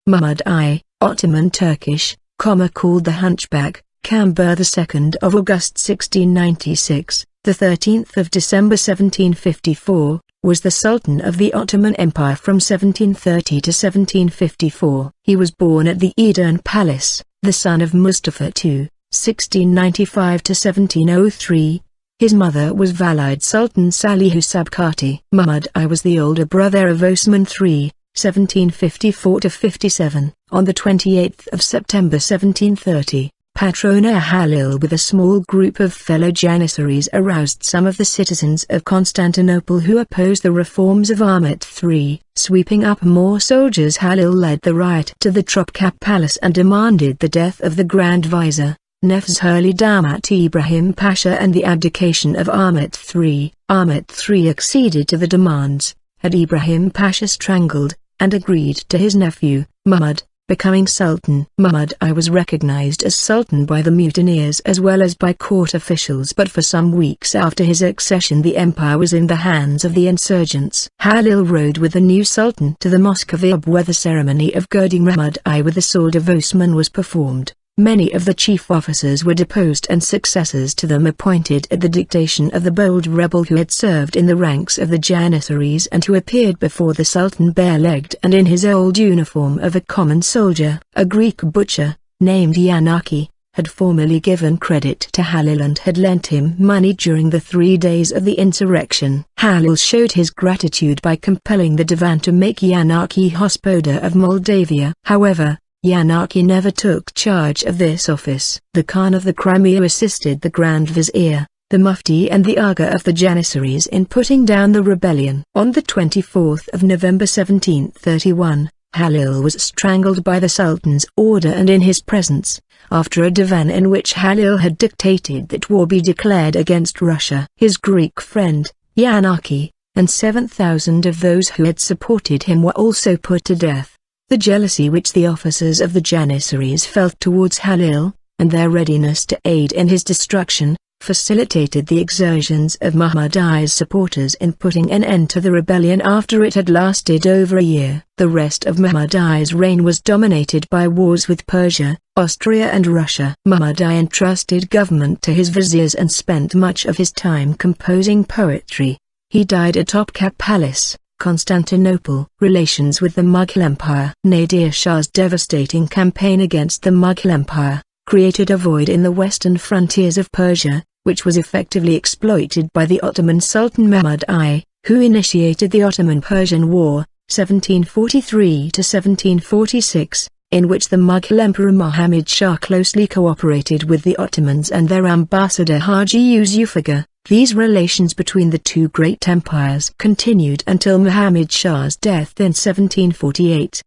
Mahmud I, Ottoman Turkish, called the Hunchback, Kambur 2 August 1696, 13 December 1754, was the Sultan of the Ottoman Empire from 1730 to 1754. He was born at the Edirne Palace, the son of Mustafa II, 1695 to 1703. His mother was Valide Sultan Saliha Sabkati. Mahmud I was the older brother of Osman III, 1754 to 57. On the 28th of September 1730, Patrona Halil with a small group of fellow Janissaries aroused some of the citizens of Constantinople who opposed the reforms of Ahmet III. Sweeping up more soldiers, Halil led the riot to the Topkapı Palace and demanded the death of the Grand Vizier, Nevşehirli Damat İbrahim Pasha, and the abdication of Ahmet III. Ahmet III acceded to the demands, had Ibrahim Pasha strangled, and agreed to his nephew, Mahmud, becoming Sultan. Mahmud I was recognized as Sultan by the mutineers as well as by court officials, but for some weeks after his accession the empire was in the hands of the insurgents. Halil rode with the new Sultan to the Mosque of Eyub where the ceremony of girding Mahmud I with the Sword of Osman was performed. Many of the chief officers were deposed and successors to them appointed at the dictation of the bold rebel who had served in the ranks of the Janissaries and who appeared before the Sultan bare-legged and in his old uniform of a common soldier. A Greek butcher, named Yanaki, had formerly given credit to Halil and had lent him money during the 3 days of the insurrection. Halil showed his gratitude by compelling the Divan to make Yanaki Hospodar of Moldavia. However, Yanaki never took charge of this office. The Khan of the Crimea assisted the Grand Vizier, the Mufti and the Aga of the Janissaries in putting down the rebellion. On the 24th of November 1731, Halil was strangled by the Sultan's order and in his presence, after a divan in which Halil had dictated that war be declared against Russia. His Greek friend, Yanaki, and 7,000 of those who had supported him were also put to death. The jealousy which the officers of the Janissaries felt towards Halil, and their readiness to aid in his destruction, facilitated the exertions of Mahmud I's supporters in putting an end to the rebellion after it had lasted over a year. The rest of Mahmud I's reign was dominated by wars with Persia, Austria and Russia. Mahmud I entrusted government to his viziers and spent much of his time composing poetry. He died at Topkapı Palace, Constantinople. Relations with the Mughal Empire. Nadir Shah's devastating campaign against the Mughal Empire created a void in the western frontiers of Persia, which was effectively exploited by the Ottoman Sultan Mahmud I, who initiated the Ottoman-Persian War, 1743 to 1746, in which the Mughal Emperor Muhammad Shah closely cooperated with the Ottomans and their ambassador Haji Yusuf. These relations between the two great empires continued until Muhammad Shah's death in 1748.